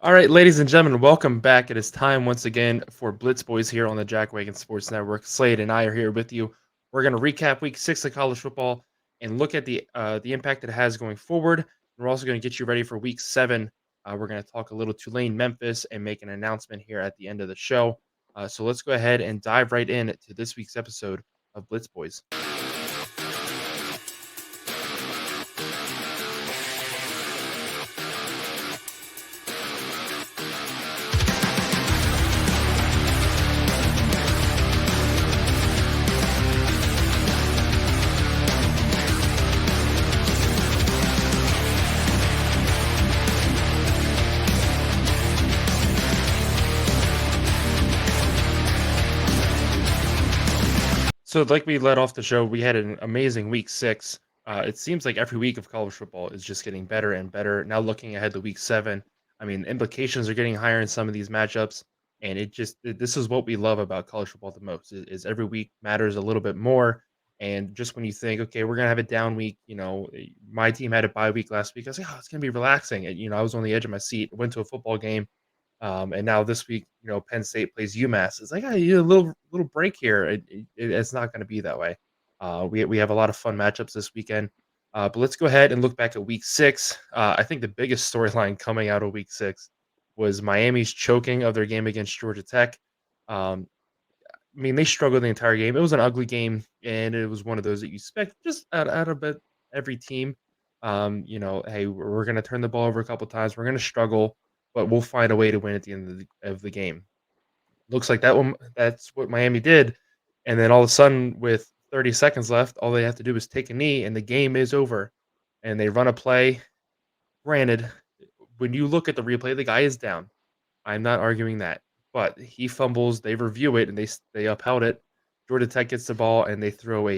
All right, ladies and gentlemen, welcome back. It is time once again for Blitz Boys here on the Jack Wagon Sports Network. Slade and I are here with you. We're going to recap Week 6 of college football and look at the impact it has going forward. We're also going to get you ready for Week 7. We're going to talk a little Tulane Memphis and make an announcement here at the end of the show. So let's go ahead and dive right in to this week's episode of Blitz Boys. So, like we led off the show, we had an amazing Week 6. It seems like every week of college football is just getting better and better. Now, looking ahead to Week 7, I mean, implications are getting higher in some of these matchups, and this is what we love about college football the most is every week matters a little bit more. And just when you think, okay, we're gonna have a down week, my team had a bye week last week. I was like, oh, it's gonna be relaxing. And I was on the edge of my seat. Went to a football game. And now this week, Penn State plays UMass. It's like, you need a little break here. It's not going to be that way. We have a lot of fun matchups this weekend. But let's go ahead and look back at Week 6. I think the biggest storyline coming out of Week 6 was Miami's choking of their game against Georgia Tech. Um, I mean, they struggled the entire game. It was an ugly game, and it was one of those that you expect just out of every team. Hey, we're going to turn the ball over a couple times. We're going to struggle, but we'll find a way to win at the end of the game. Looks like that's what Miami did. And then all of a sudden, with 30 seconds left, all they have to do is take a knee, and the game is over. And they run a play. Granted, when you look at the replay, the guy is down. I'm not arguing that, but he fumbles. They review it and they upheld it. Georgia Tech gets the ball and they throw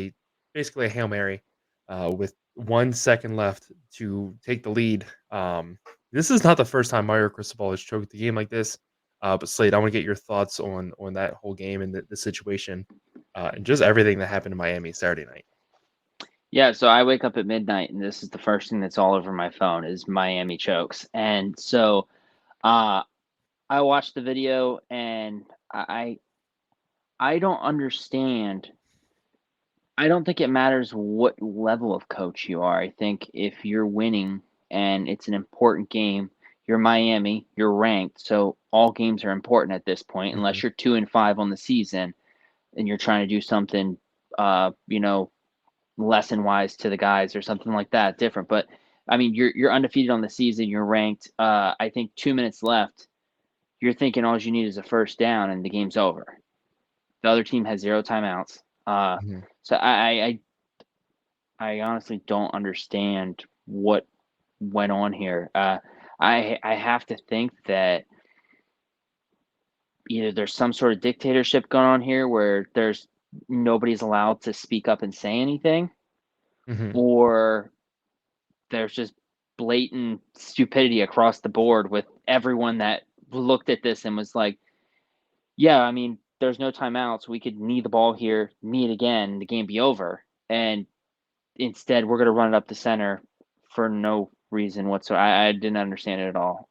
basically a Hail Mary with 1 second left to take the lead. This is not the first time Mario Cristobal has choked the game like this. But Slade, I want to get your thoughts on that whole game and the situation and just everything that happened in Miami Saturday night. Yeah, so I wake up at midnight and this is the first thing that's all over my phone is Miami chokes. And so I watched the video and I don't understand. I don't think it matters what level of coach you are. I think if you're winning and it's an important game, you're Miami, you're ranked, so all games are important at this point, Mhm. unless you're 2-5 on the season and you're trying to do something, uh, you know, lesson wise to the guys or something like that different. But I mean, you're undefeated on the season. You're ranked. I think 2 minutes left. You're thinking all you need is a first down and the game's over. The other team has zero timeouts. Mhm. So I honestly don't understand what went on here. I have to think that either there's some sort of dictatorship going on here where there's nobody's allowed to speak up and say anything, Mhm. or there's just blatant stupidity across the board with everyone that looked at this and was like, yeah, I mean, there's no timeouts. We could knee the ball here, knee it again, the game be over. And instead, we're going to run it up the center for no reason whatsoever. I didn't understand it at all.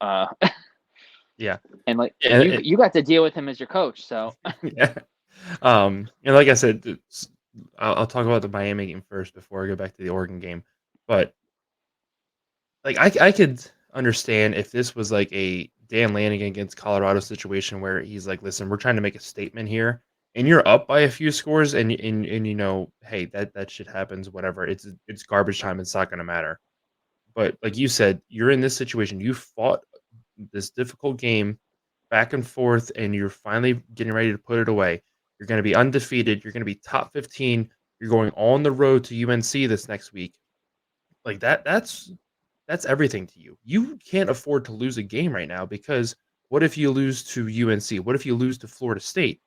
Yeah. And like Yeah. you got to deal with him as your coach, so Yeah. And like I said, I'll talk about the Miami game first before I go back to the Oregon game. But like I could understand if this was like a Dan Lanning against Colorado situation where he's like, listen, we're trying to make a statement here, and you're up by a few scores, and hey, that shit happens, whatever. It's garbage time. It's not going to matter. But like you said, you're in this situation. You fought this difficult game back and forth, and you're finally getting ready to put it away. You're going to be undefeated. You're going to be top 15. You're going on the road to UNC this next week. Like that's everything to you. You can't afford to lose a game right now because what if you lose to UNC? What if you lose to Florida State?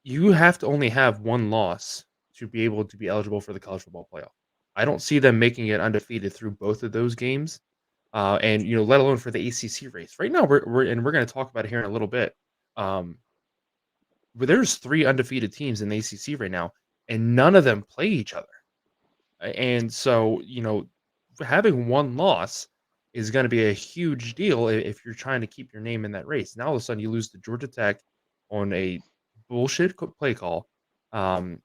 You have to only have one loss to be able to be eligible for the college football playoff. I don't see them making it undefeated through both of those games. And let alone for the ACC race. Right now, we're going to talk about it here in a little bit. Um, but there's three undefeated teams in the ACC right now, and none of them play each other. And so, having one loss, is going to be a huge deal if you're trying to keep your name in that race. Now all of a sudden you lose to Georgia Tech on a bullshit play call. And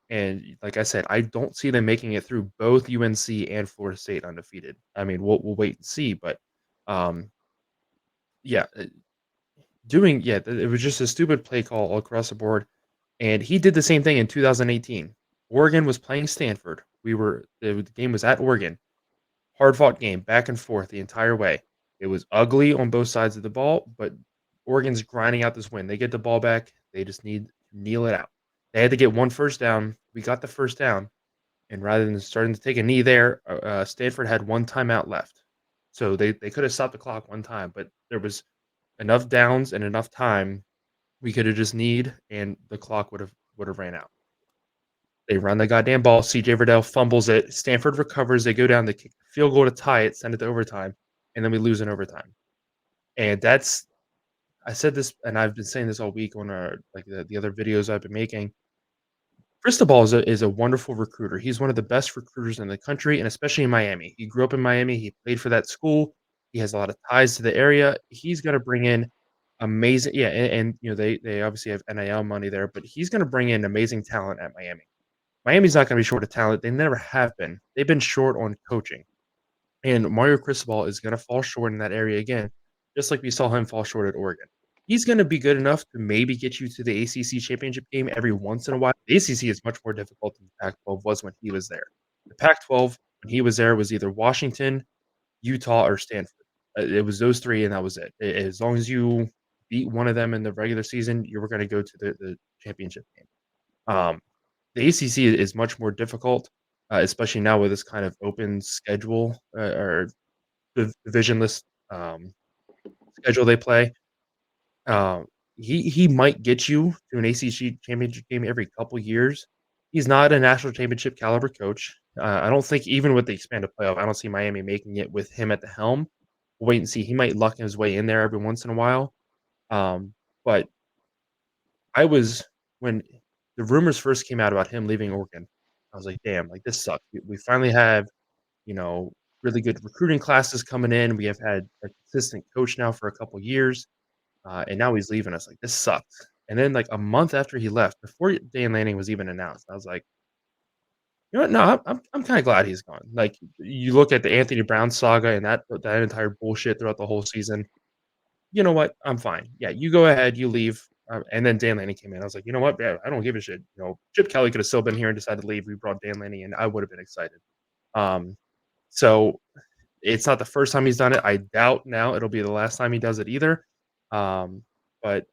like I said, I don't see them making it through both UNC and Florida State undefeated. I mean, we'll wait and see, but um, yeah, it was just a stupid play call all across the board. And he did the same thing in 2018. Oregon was playing Stanford. The game was at Oregon. Hard fought game, back and forth the entire way. It was ugly on both sides of the ball, but Oregon's grinding out this win. They get the ball back. They just need to kneel it out. They had to get one first down. We got the first down, and rather than starting to take a knee there, Stanford had one timeout left. So they could have stopped the clock one time, but there was enough downs and enough time. We could have just kneed, and the clock would have ran out. They run the goddamn ball. CJ Verdell fumbles it. Stanford recovers. They go down, they kick the field goal to tie it, send it to overtime, and then we lose in overtime. And that's I said this, and I've been saying this all week on like the other videos I've been making. Cristobal is a wonderful recruiter. He's one of the best recruiters in the country, and especially in Miami. He grew up in Miami. He played for that school. He has a lot of ties to the area. He's gonna bring in amazing, yeah, and they obviously have NIL money there, but he's gonna bring in amazing talent at Miami. Miami's not gonna be short of talent. They never have been. They've been short on coaching. And Mario Cristobal is gonna fall short in that area again, just like we saw him fall short at Oregon. He's gonna be good enough to maybe get you to the ACC championship game every once in a while. The ACC is much more difficult than the Pac-12 was when he was there. The Pac-12, when he was there, was either Washington, Utah, or Stanford. It was those 3, and that was it. As long as you beat one of them in the regular season, you were gonna go to the championship game. Um, the ACC is much more difficult, especially now with this kind of open schedule, or divisionless, schedule they play. Um, he might get you to an ACC championship game every couple years. He's not a national championship caliber coach. I don't think even with the expanded playoff, I don't see Miami making it with him at the helm. We'll wait and see. He might luck his way in there every once in a while. But I was when the rumors first came out about him leaving Oregon, I was like, "Damn, like, this sucks." We finally have, you know, really good recruiting classes coming in. We have had a consistent coach now for a couple years, and now he's leaving us. Like, this sucks. And then, like, a month after he left, before Dan Lanning was even announced, I was like, "You know what? No, I'm kinda glad he's gone." Like, you look at the Anthony Brown saga and that entire bullshit throughout the whole season. You know what? I'm fine. Yeah, you go ahead, you leave. And then Dan Lanning came in. I was like, you know what? Yeah, I don't give a shit. Chip Kelly could have still been here and decided to leave. We brought Dan Lanning in. I would have been excited. Um, so it's not the first time he's done it. I doubt now it'll be the last time he does it either. But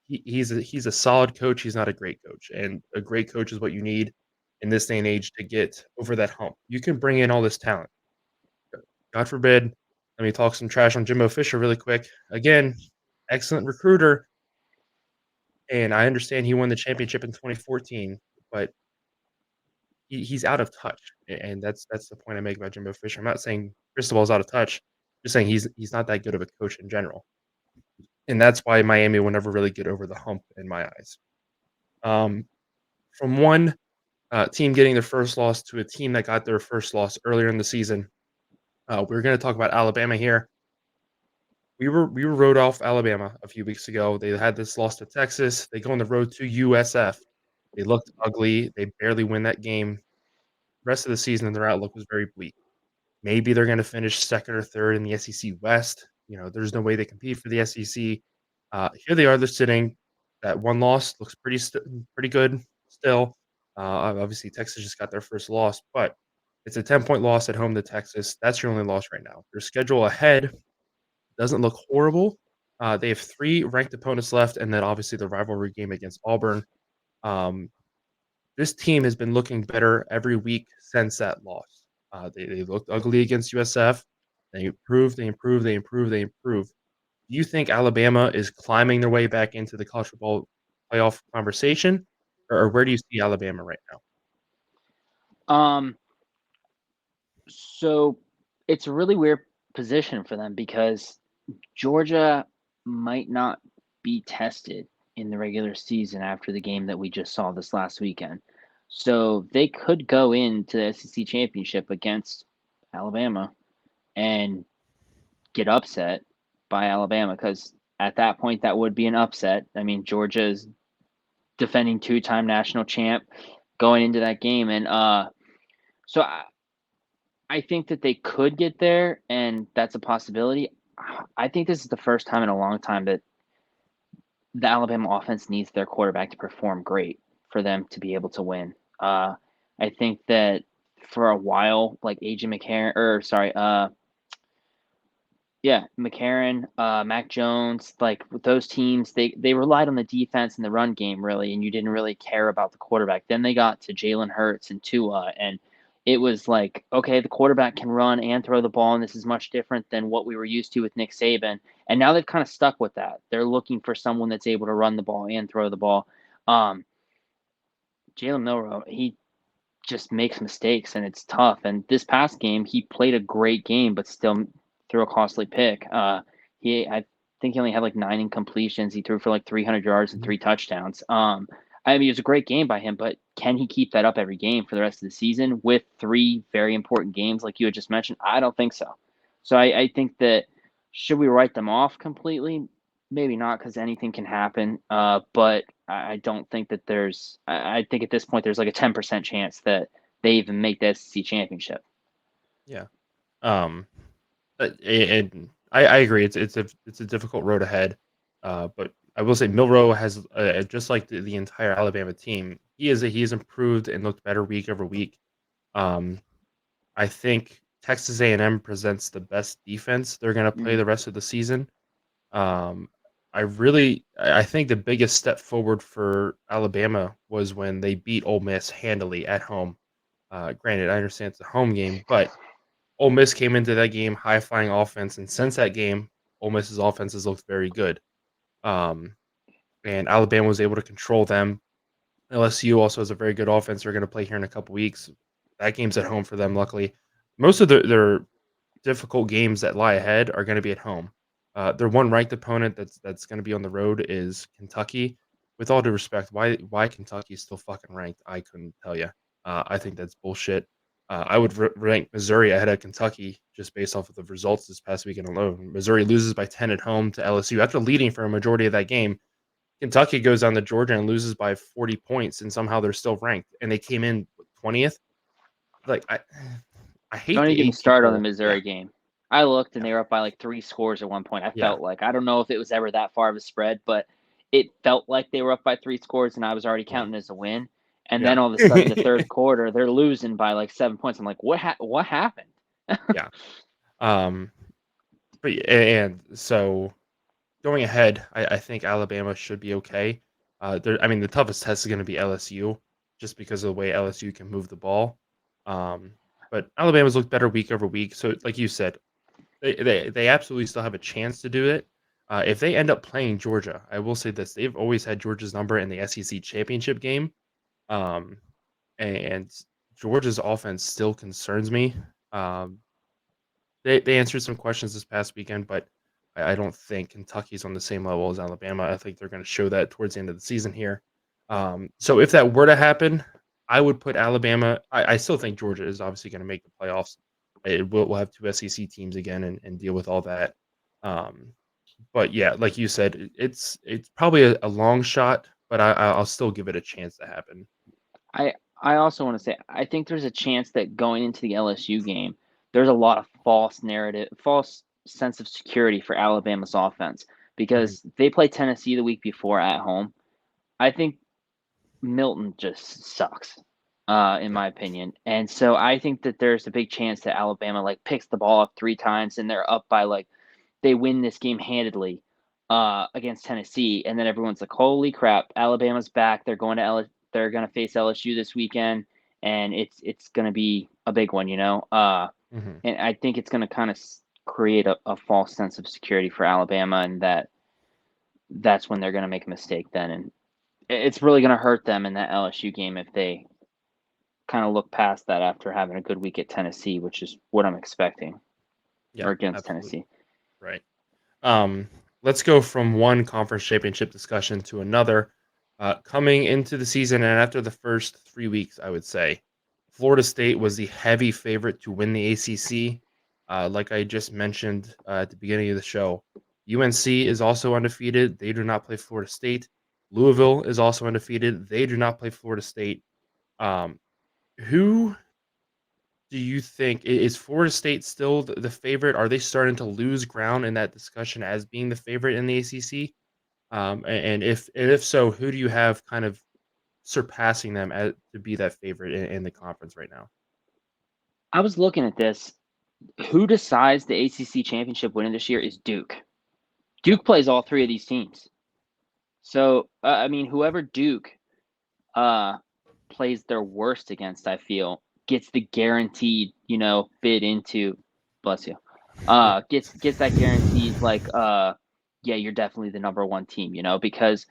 he's a solid coach. He's not a great coach, and a great coach is what you need in this day and age to get over that hump. You can bring in all this talent. God forbid. Let me talk some trash on Jimbo Fisher really quick. Again, excellent recruiter, and I understand he won the championship in 2014, but he's out of touch, and that's the point I make about Jimbo Fisher. I'm not saying Cristobal's out of touch, just saying he's not that good of a coach in general, and that's why Miami will never really get over the hump in my eyes. Um, from one team getting their first loss to a team that got their first loss earlier in the season, we're going to talk about Alabama here. We were rode off Alabama a few weeks ago. They had this loss to Texas. They go on the road to USF. They looked ugly. They barely win that game. Rest of the season, their outlook was very bleak. Maybe they're gonna finish 2nd or 3rd in the SEC West. There's no way they compete for the SEC. Here they are, they're sitting. That one loss looks pretty good still. Obviously, Texas just got their first loss, but it's a 10-point loss at home to Texas. That's your only loss right now. Their schedule ahead doesn't look horrible. They have 3 ranked opponents left, and then obviously the rivalry game against Auburn. Um, this team has been looking better every week since that loss. They looked ugly against USF. They improved, they improved, they improved, they improved. Do you think Alabama is climbing their way back into the college football playoff conversation, or where do you see Alabama right now? Um, so it's a really weird position for them because Georgia might not be tested in the regular season after the game that we just saw this last weekend. So they could go into the SEC championship against Alabama and get upset by Alabama, because at that point that would be an upset. I mean, Georgia's defending 2-time national champ going into that game, and so I think that they could get there, and that's a possibility. I think this is the first time in a long time that the Alabama offense needs their quarterback to perform great for them to be able to win. I think that for a while, like AJ McCarron, or sorry, McCarron, Mac Jones, like with those teams, they relied on the defense and the run game really, and you didn't really care about the quarterback. Then they got to Jalen Hurts and Tua, and it was like, okay, the quarterback can run and throw the ball, and this is much different than what we were used to with Nick Saban. And now they've kind of stuck with that. They're looking for someone that's able to run the ball and throw the ball. Jalen Milroe, he just makes mistakes, and it's tough. And this past game, he played a great game, but still threw a costly pick. I think he only had like 9 incompletions. He threw for like 300 yards and 3 touchdowns. I mean, it was a great game by him, but can he keep that up every game for the rest of the season with 3 very important games like you had just mentioned? I don't think so. So I think that, should we write them off completely? Maybe not, because anything can happen. But I don't think that I think at this point there's like a 10% chance that they even make the SEC championship. Yeah. And I agree. It's a difficult road ahead. But I will say Milroe has just like the entire Alabama team. He's improved and looked better week over week. I think Texas A&M presents the best defense they're going to play the rest of the season. I think the biggest step forward for Alabama was when they beat Ole Miss handily at home. Granted, I understand it's a home game, but Ole Miss came into that game high flying offense, and since that game, Ole Miss's offense has looked very good. Um, and Alabama was able to control them. LSU also has a very good offense. They're going to play here in a couple weeks. That game's at home for them, luckily. Most of their difficult games that lie ahead are going to be at home. Their one ranked opponent that's going to be on the road is Kentucky. With all due respect, why Kentucky is still fucking ranked, I couldn't tell you. I think that's bullshit. I would rank Missouri ahead of Kentucky just based off of the results this past weekend alone. Missouri loses by 10 at home to LSU after leading for a majority of that game. Kentucky goes down to Georgia and loses by 40 points, and somehow they're still ranked. And they came in 20th. Like I hate Don't even the get me eight started on the people. Missouri game. I looked, and they were up by like 3 scores at one point. I Yeah. felt like, I don't know if it was ever that far of a spread, but it felt like they were up by 3 scores, and I was already Yeah. counting as a win. And then Yeah. all of a sudden, the third quarter, they're losing by like 7 points. I'm like, what happened? Yeah. Um, and so going ahead, I think Alabama should be okay. I mean, the toughest test is going to be LSU, just because of the way LSU can move the ball. Um, but Alabama's looked better week over week. So, like you said, they absolutely still have a chance to do it. If they end up playing Georgia, I will say this: they've always had Georgia's number in the SEC championship game. Um, and Georgia's offense still concerns me. Um, they answered some questions this past weekend, but I don't think Kentucky's on the same level as Alabama. I think they're going to show that towards the end of the season here. So if that were to happen, I would put Alabama. I still think Georgia is obviously going to make the playoffs. We'll have 2 SEC teams again and deal with all that. Um, but yeah, like you said, it's probably a long shot, but I'll still give it a chance to happen. I also want to say, I think there's a chance that going into the LSU game, there's a lot of false sense of security for Alabama's offense, Mhm. because they play Tennessee the week before at home. I think Milton just sucks, in Yeah. my opinion. And so I think that there's a big chance that Alabama like picks the ball up 3 times, and they're up by like, they win this game handedly against Tennessee, and then everyone's like, "Holy crap, Alabama's back! They're going to face LSU this weekend, and it's going to be a big one, you know." Mhm. And I think it's going to kind of create a false sense of security for Alabama, and that's when they're going to make a mistake then, and it's really going to hurt them in that LSU game if they kind of look past that after having a good week at Tennessee, which is what I'm expecting, or Yeah, against absolutely. Tennessee. Right. Um, let's go from one conference championship discussion to another. Coming into the season and after the first 3 weeks, I would say Florida State was the heavy favorite to win the ACC. Like I just mentioned at the beginning of the show, UNC is also undefeated. They do not play Florida State. Louisville is also undefeated. They do not play Florida State. Um, who do you think is Florida State still the favorite? Are they starting to lose ground in that discussion as being the favorite in the ACC? And if so, who do you have kind of surpassing them to be that favorite in the conference right now? I was looking at this. Who decides the ACC championship winner this year is Duke. Yeah. Duke plays all three of these teams. So, I mean, whoever Duke uh, plays their worst against, I feel, gets the guaranteed, bid into, bless you, gets that guaranteed, like, yeah, you're definitely the number one team, because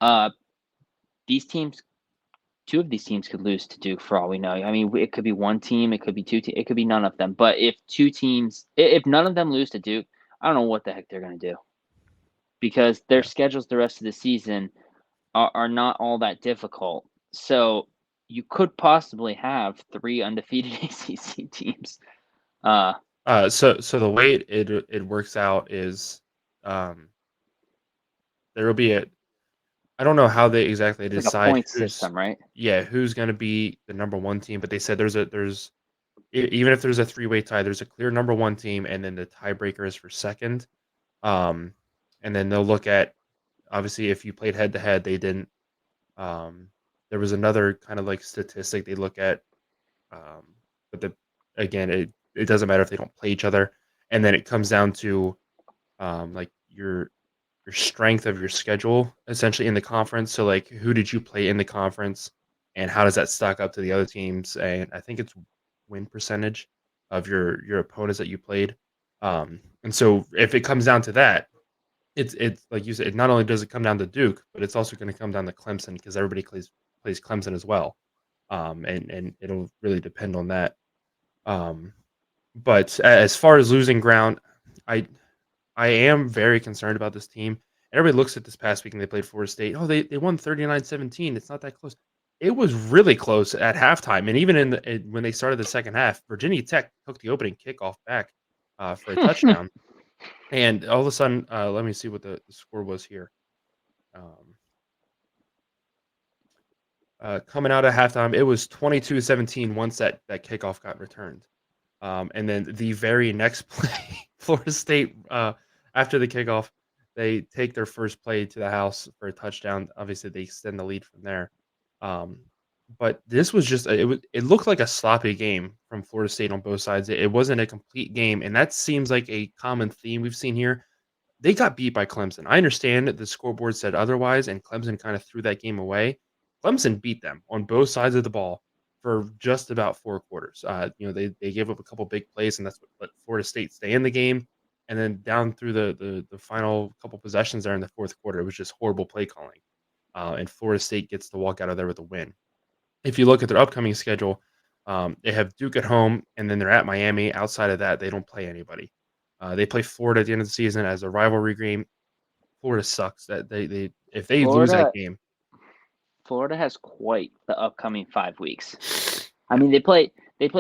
uh, these teams, two of these teams could lose to Duke for all we know. I mean, it could be one team, it could be two teams, it could be none of them. But if two teams, if none of them lose to Duke, I don't know what the heck they're going to do because their Yeah. schedules the rest of the season are not all that difficult. So you could possibly have three undefeated ACC teams. Uh, So the way it works out is, um, there will be a I don't know how they exactly it's like a decide point who's system, right? who's gonna be the number 1 team, but they said there's even if there's a three-way tie, there's a clear number 1 team, and then the tiebreaker is for 2nd. Um, and then they'll look at obviously, if you played head to head, they didn't, um there was another kind of, like, statistic they look at, um, but again, it doesn't matter if they don't play each other, and then it comes down to, like, your strength of your schedule essentially in the conference. So, like, who did you play in the conference, and how does that stack up to the other teams? And I think it's win percentage of your opponents that you played. And so if it comes down to that, it's like you said, not only does it come down to Duke, but it's also going to come down to Clemson because everybody plays Clemson as well. And it'll really depend on that. Um, but as far as losing ground, I I am very concerned about this team. Everybody looks at this past week and they played Florida State. Oh, they won 39-17. It's not that close. It was really close at halftime, and even when they started the second half, Virginia Tech took the opening kickoff back for a touchdown, and all of a sudden, let me see what the score was here. Um, Coming out at halftime, it was 22-17 once that kickoff got returned. And then the very next play, Florida State, after the kickoff, they take their first play to the house for a touchdown. Obviously, they extend the lead from there. Um, but this was just it looked like a sloppy game from Florida State on both sides. It wasn't a complete game, and that seems like a common theme we've seen here. They got beat by Clemson. I understand that the scoreboard said otherwise, and Clemson kind of threw that game away. Clemson beat them on both sides of the ball for just about 4 quarters. They gave up a couple big plays, and that's what let Florida State stay in the game. And then down through the final couple possessions there in the fourth quarter, it was just horrible play calling. And Florida State gets to walk out of there with a win. If you look at their upcoming schedule, they have Duke at home, and then they're at Miami. Outside of that, they don't play anybody. They play Florida at the end of the season as a rivalry game. Florida sucks. That they if they lose that Florida, game, Florida has quite the upcoming 5 weeks. I yeah, mean, they play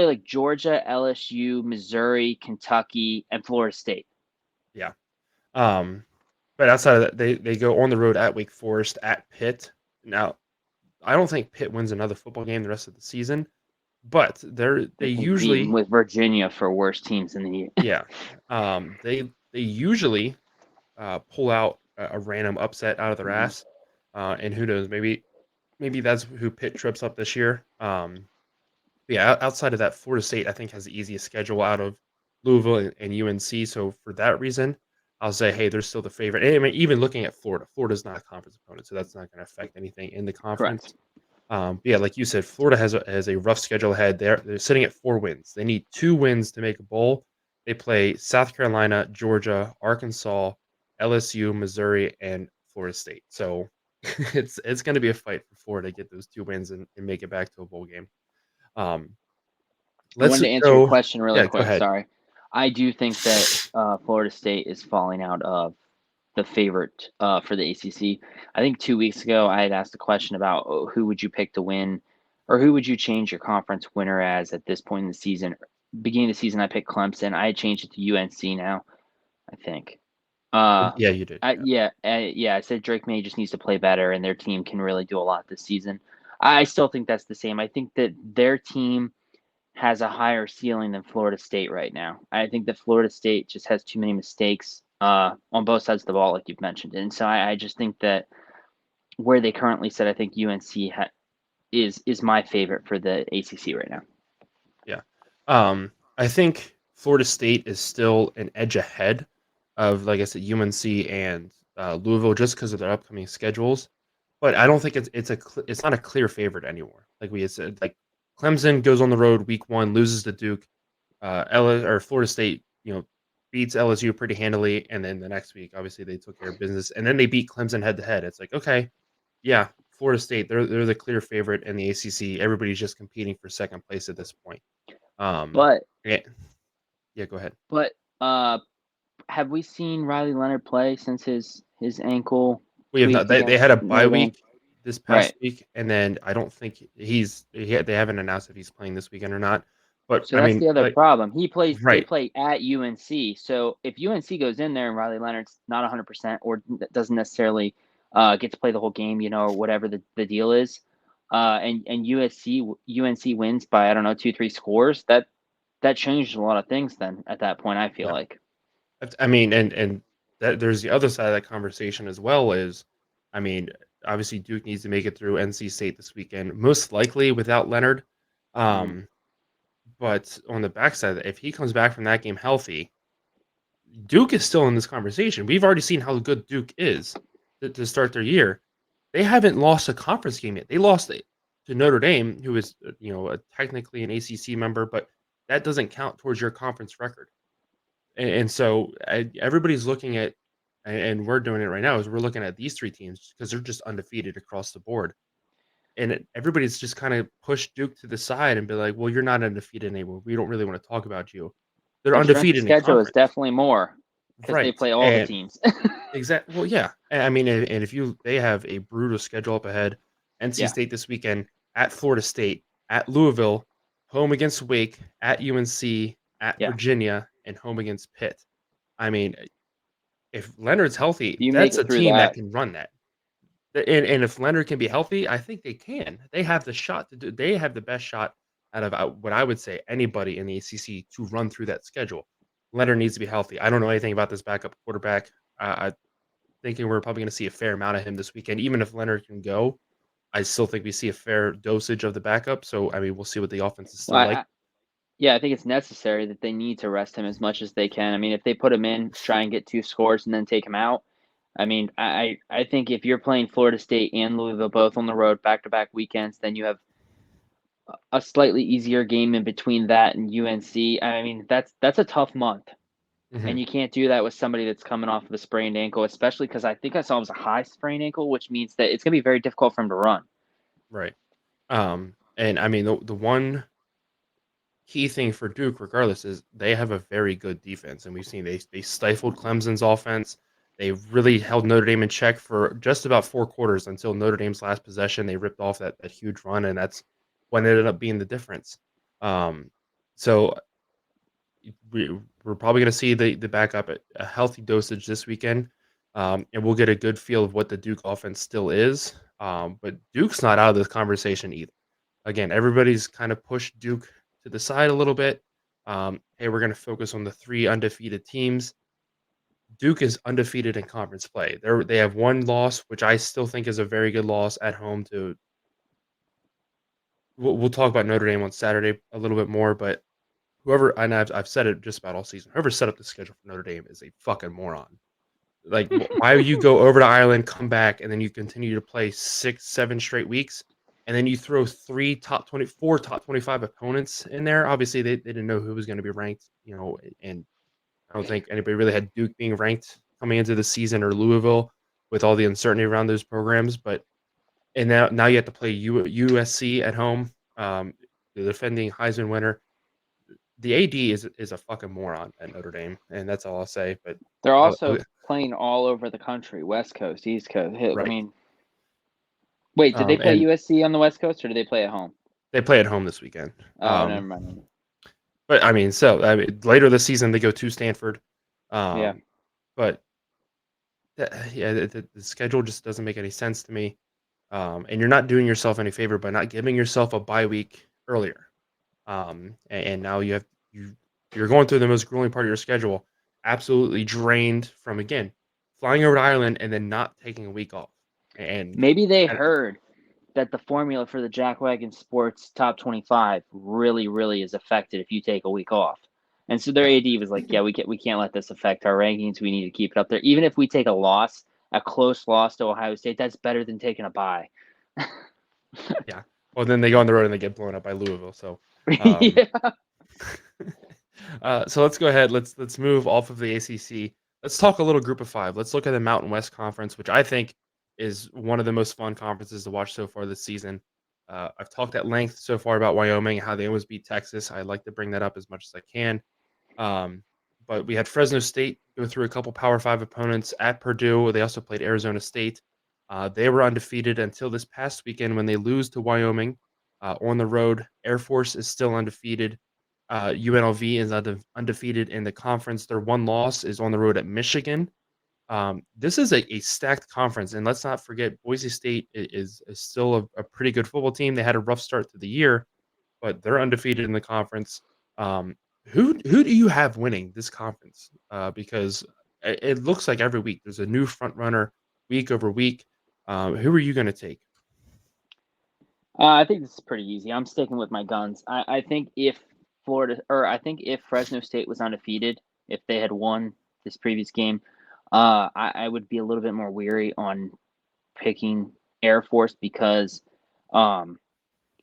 like Georgia, LSU, Missouri, Kentucky, and Florida State. yeah. Um, but outside of that, they go on the road at Wake Forest, at Pitt. Now, I don't think Pitt wins another football game the rest of the season, but they They're competing usually with Virginia for worst teams in the year. yeah, they usually pull out a random upset out of their Mhm. ass, and who knows, maybe that's who Pitt trips up this year. Yeah, outside of that, Florida State, I think, has the easiest schedule out of Louisville and UNC. So for that reason, I'll say, hey, they're still the favorite. And I mean, even looking at Florida, Florida's not a conference opponent, so that's not going to affect anything in the Correct. conference. But yeah, like you said, Florida has a rough schedule ahead. They're sitting at 4 wins. They need 2 wins to make a bowl. They play South Carolina, Georgia, Arkansas, LSU, Missouri, and Florida State. So it's going to be a fight for Florida to get those 2 wins and make it back to a bowl game. Um, I let's wanted to answer your go. question really Yeah, go quick. ahead. Sorry. I do think that Florida State is falling out of the favorite for the ACC. I think 2 weeks ago I had asked a question about who would you pick to win, or who would you change your conference winner as at this point in the season. beginning of the season I picked Clemson. I changed it to UNC now, I think. Yeah, you did. I said Drake May just needs to play better, and their team can really do a lot this season. I still think that's the same. I think that their team has a higher ceiling than Florida State right now. I think that Florida State just has too many mistakes on both sides of the ball, like you've mentioned, and so I just think that where they currently sit, I think UNC is my favorite for the ACC right now. Yeah. I think Florida State is still an edge ahead of, like I said, UNC and Louisville just because of their upcoming schedules. But I don't think it's not a clear favorite anymore. Like we had said, like Clemson goes on the road week 1, loses to Duke. Or Florida State, beats LSU pretty handily, and then the next week, obviously, they took care of business, and then they beat Clemson head to head. It's like, okay, yeah, Florida State, they're the clear favorite in the ACC. Everybody's just competing for second place at this point. Um, But yeah, yeah, go ahead. but have we seen Riley Leonard play since his ankle We have not. tweak They against had a bye Notre Dame? week this past Right. week, and then I don't think they haven't announced if he's playing this weekend or not. But So I that's mean, the other like, problem. They right, play at UNC. So if UNC goes in there and Riley Leonard's not 100% or doesn't necessarily get to play the whole game, or whatever the deal is, and UNC wins by, I don't know, 2-3 scores, that changes a lot of things then at that point, I feel yeah. like. I mean, and that there's the other side of that conversation as well is, I mean, obviously Duke needs to make it through NC State this weekend, most likely without Leonard. Mhm. Um, but on the backside, if he comes back from that game healthy, Duke is still in this conversation. We've already seen how good Duke is to start their year. They haven't lost a conference game yet. They lost it to Notre Dame, who is technically an ACC member, but that doesn't count towards your conference record. And so everybody's looking at, and we're doing it right now, is we're looking at these three teams because they're just undefeated across the board. And everybody's just kind of pushed Duke to the side and be like, well, you're not undefeated anymore. We don't really want to talk about you. They're And strength of undefeated in schedule is conference. definitely more because they Right. play all the And teams. exactly. Well, yeah. I mean, and if they have a brutal schedule up ahead, NC Yeah, State this weekend, at Florida State, at Louisville, home against Wake, at UNC, at yeah. Virginia, and home against Pitt. I mean, if Leonard's If healthy, you make that's it a through team that that, can run that. And if Leonard can be healthy, I think they can. They have the shot to do. They have the best shot out of what I would say anybody in the ACC to run through that schedule. Leonard needs to be healthy. I don't know anything about this backup quarterback. I thinking we're probably going to see a fair amount of him this weekend. Even if Leonard can go, I still think we see a fair dosage of the backup. So I mean, we'll see what the offense is well, still like. yeah, I think it's necessary that they need to rest him as much as they can. I mean, if they put him in, try and get 2 scores and then take him out. I mean, I think if you're playing Florida State and Louisville both on the road back-to-back weekends, then you have a slightly easier game in between that and UNC. I mean, that's a tough month. Hmm. And you can't do that with somebody that's coming off of a sprained ankle, especially because I think I saw it was a high sprained ankle, which means that it's going to be very difficult for him to run. Right. And I mean, the one key thing for Duke, regardless, is they have a very good defense, and we've seen they stifled Clemson's offense. They really held Notre Dame in check for just about 4 quarters until Notre Dame's last possession. They ripped off that huge run, and that's what ended up being the difference. Um, so we're probably going to see the backup at a healthy dosage this weekend, and we'll get a good feel of what the Duke offense still is. But Duke's not out of this conversation either. Again, everybody's kind of pushed Duke to the side a little bit. Hey, we're going to focus on the three undefeated teams. Duke is undefeated in conference play. They have one loss, which I still think is a very good loss at home to. We'll talk about Notre Dame on Saturday a little bit more, but whoever, and I've said it just about all season, whoever set up the schedule for Notre Dame is a fucking moron. Like, why would you go over to Ireland, come back, and then you continue to play 6, 7 straight weeks, and then you throw 4 top 25 opponents in there? Obviously, they didn't know who was going to be ranked, and I don't think anybody really had Duke being ranked coming into the season or Louisville with all the uncertainty around those programs. But and now you have to play USC at home, the defending Heisman winner. The AD is a fucking moron at Notre Dame, and that's all I'll say. But They're I'll also playing all over the country, West Coast, East Coast. I right. mean, wait, did they play And USC on the West Coast or did they play at home? they play at home this weekend. Oh, never mind. But I mean, later this season they go to Stanford, Yeah. um, but yeah, the schedule just doesn't make any sense to me. And you're not doing yourself any favor by not giving yourself a bye week earlier. And now you're going through the most grueling part of your schedule, absolutely drained from again flying over to Ireland and then not taking a week off. And Maybe they and- heard that the formula for the Jackwagon Sports Top 25 really, really is affected if you take a week off. And so their yeah, AD was like, "Yeah, we can't let this affect our rankings. We need to keep it up there. Even if we take a loss, a close loss to Ohio State, that's better than taking a bye." yeah. Well, then they go on the road and they get blown up by Louisville. Um, Yeah. so let's go ahead. Let's move off of the ACC. Let's talk a little Group of Five. Let's look at the Mountain West Conference, which I think is one of the most fun conferences to watch so far this season. I've talked at length so far about Wyoming, how they always beat Texas. I like to bring that up as much as I can. Um, but we had Fresno State go through a couple Power Five opponents at Purdue. They also played Arizona State. They were undefeated until this past weekend when they lose to Wyoming on the road. Air Force is still undefeated. UNLV is undefeated in the conference. Their one loss is on the road at Michigan. This is a stacked conference, and let's not forget Boise State is still a pretty good football team. They had a rough start to the year, but they're undefeated in the conference. Um, who do you have winning this conference? Because it looks like every week there's a new front runner week over week. Who are you going to take? I think this is pretty easy. I'm sticking with my guns. I think if I think if Fresno State was undefeated, if they had won this previous game, I would be a little bit more weary on picking Air Force because um,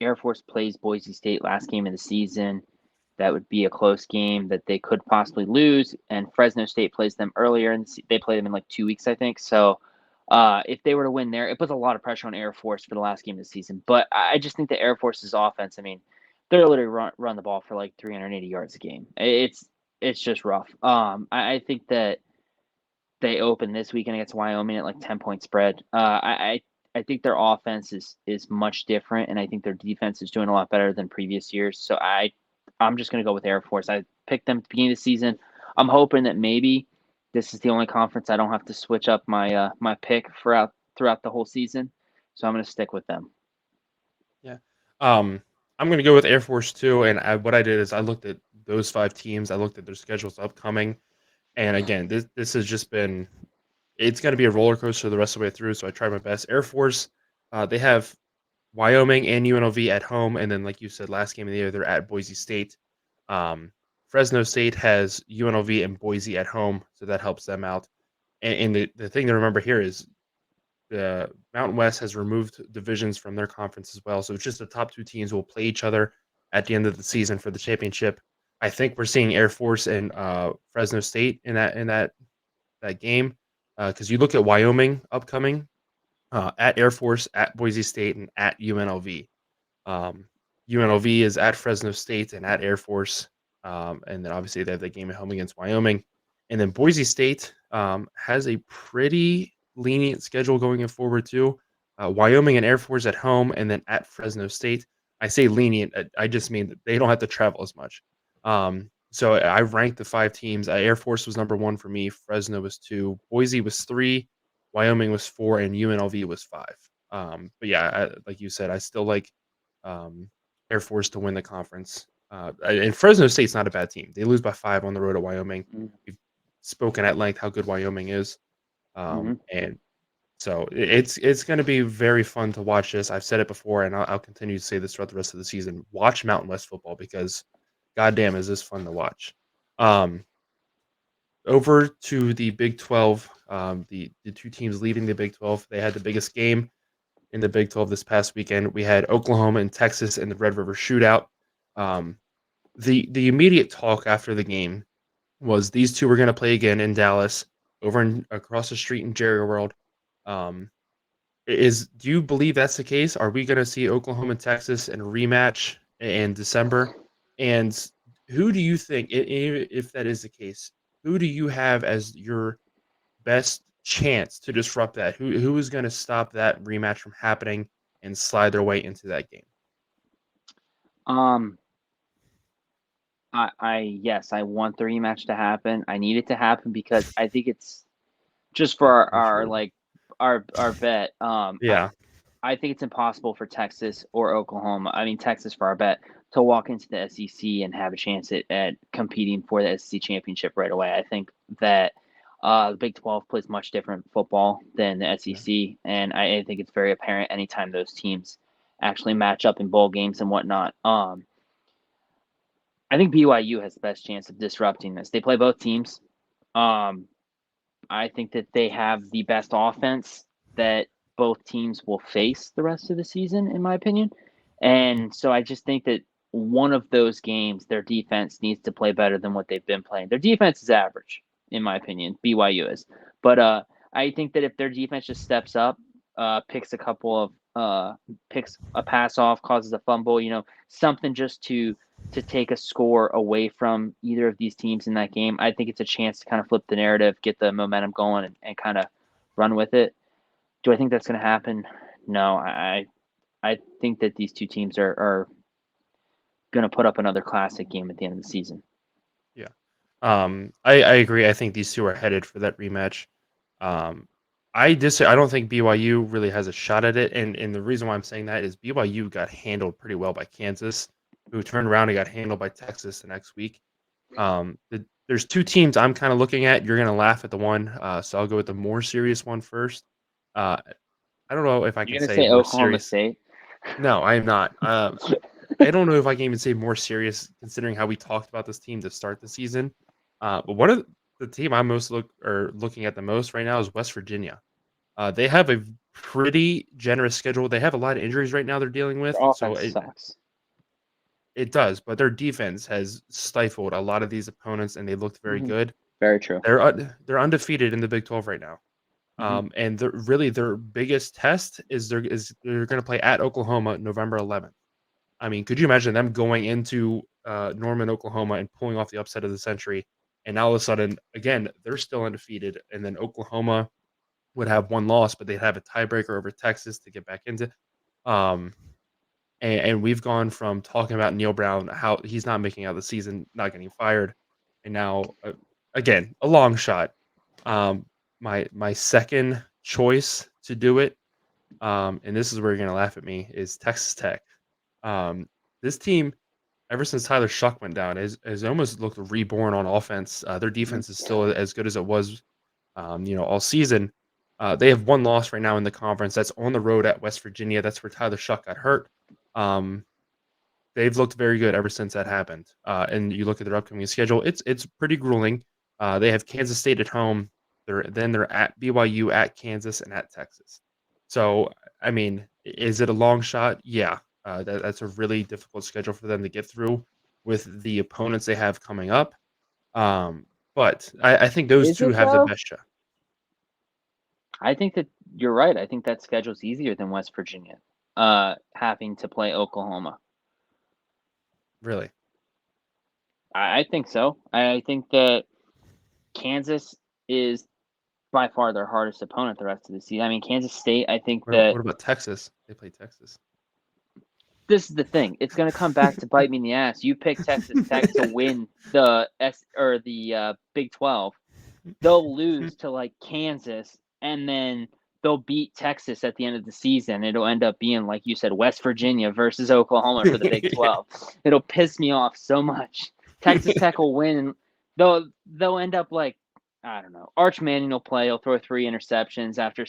Air Force plays Boise State last game of the season. That would be a close game that they could possibly lose. And Fresno State plays them earlier, and they play them in like 2 weeks, I think. So if they were to win there, it puts a lot of pressure on Air Force for the last game of the season. But I just think the Air Force's offense, I mean, they're literally run the ball for like 380 yards a game. It's just rough. I think that they open this weekend against Wyoming at like 10-point spread. I think their offense is much different, and I think their defense is doing a lot better than previous years. So I'm just gonna go with Air Force. I picked them at the beginning of the season. I'm hoping that maybe this is the only conference I don't have to switch up my pick throughout the whole season. So I'm gonna stick with them. Yeah. I'm going to go with Air Force too. And what I did is I looked at those five teams. I looked at their schedules upcoming. And again, this has just been it's going to be a roller coaster the rest of the way through. So I tried my best. Air Force, they have Wyoming and UNLV at home, and then like you said, last game of the year they're at Boise State. Um, Fresno State has UNLV and Boise at home, so that helps them out. And the thing to remember here is the Mountain West has removed divisions from their conference as well, so it's just the top two teams will play each other at the end of the season for the championship. I think we're seeing Air Force and Fresno State in that game because you look at Wyoming upcoming at Air Force, at Boise State, and at UNLV. Um, UNLV is at Fresno State and at Air Force, and then obviously they have the game at home against Wyoming, and then Boise State has a pretty lenient schedule going forward too. Wyoming and Air Force at home, and then at Fresno State. I say lenient, I just mean that they don't have to travel as much. So I ranked the five teams. Air Force was number one for me. Fresno was two. Boise was three. Wyoming was four, and UNLV was five. But yeah, like you said, I still like um, Air Force to win the conference. And Fresno State's not a bad team. They lose by 5 on the road at Wyoming. We've spoken at length how good Wyoming is, Mm-hmm. and so it's going to be very fun to watch this. I've said it before, and I'll continue to say this throughout the rest of the season. Watch Mountain West football because, goddamn, is this fun to watch. Um, Over to the Big 12, the two teams leading the Big 12, they had the biggest game in the Big 12 this past weekend. We had Oklahoma and Texas in the Red River Shootout. Um, the immediate talk after the game was these two were going to play again in Dallas, across the street in Jerry World. Um, do you believe that's the case? Are we going to see Oklahoma and Texas in a rematch in December? And who do you think, if that is the case, who do you have as your best chance to disrupt that? Who is going to stop that rematch from happening and slide their way into that game? Um, Yes, I want the rematch to happen. I need it to happen because I think it's just for I'm our sure. like our bet. Yeah. I think it's impossible for Texas or Oklahoma. I mean Texas for our bet to walk into the SEC and have a chance at competing for the SEC championship right away. I think that the Big 12 plays much different football than the Yeah. SEC, and I think it's very apparent anytime those teams actually match up in bowl games and whatnot. I think BYU has the best chance of disrupting this. They play both teams. Um, I think that they have the best offense that both teams will face the rest of the season, in my opinion. And so I just think that one of those games, their defense needs to play better than what they've been playing. Their defense is average, in my opinion. BYU is, but I think that if their defense just steps up, picks a couple of picks a pass off, causes a fumble, something just to take a score away from either of these teams in that game, I think it's a chance to kind of flip the narrative, get the momentum going, and kind of run with it. Do I think that's going to happen? No, I think that these two teams are going to put up another classic game at the end of the season. Yeah. I agree. I think these two are headed for that rematch. Um, I don't think BYU really has a shot at it, and the reason why I'm saying that is BYU got handled pretty well by Kansas, who turned around and got handled by Texas the next week. There's two teams I'm kind of looking at. You're gonna laugh at the one, so I'll go with the more serious one first. Uh, I don't know if I can You're going to say say more Oklahoma serious. State? No, I am not. I don't know if I can even say more serious considering how we talked about this team to start the season. But one of the team I'm looking at the most right now is West Virginia. They have a pretty generous schedule. They have a lot of injuries right now they're dealing with, Their so offense it sucks. it does. But their defense has stifled a lot of these opponents, and they looked very Mm-hmm. good. Very true. They're undefeated in the Big 12 right now. Mm-hmm. And their biggest test is they're going to play at Oklahoma November 11th. I mean, could you imagine them going into Norman, Oklahoma, and pulling off the upset of the century? And now all of a sudden, again, they're still undefeated, and then Oklahoma would have one loss, but they'd have a tiebreaker over Texas to get back into. Um, and we've gone from talking about Neil Brown, how he's not making out the season, not getting fired, and now again a long shot. Um, my second choice to do it, and this is where you're gonna laugh at me, is Texas Tech. Um, this team, ever since Tyler Shuck went down, has almost looked reborn on offense. Their Mm-hmm. defense is still as good as it was, all season. They have one loss right now in the conference. That's on the road at West Virginia. That's where Tyler Shuck got hurt. Um, they've looked very good ever since that happened. And you look at their upcoming schedule; it's pretty grueling. They have Kansas State at home. They're at BYU, at Kansas, and at Texas. So, I mean, is it a long shot? Yeah, that's a really difficult schedule for them to get through with the opponents they have coming up. Um, but I think those Is two it have the though? best shot. I think that you're right. I think that schedule's easier than West Virginia, having to play Oklahoma. Really, I think so. I think that Kansas is by far their hardest opponent the rest of the season. I mean, Kansas State, I think that what about Texas? They play Texas. this is the thing. It's going to come back to bite me in the ass. You pick Texas Tech to win the Big 12. They'll lose to like Kansas, and then they'll beat Texas at the end of the season. It'll end up being, like you said, West Virginia versus Oklahoma for the Big Yeah. 12. It'll piss me off so much. Texas Tech will win, and they'll end up like, I don't know. Arch Manning will play. He'll throw 3 interceptions after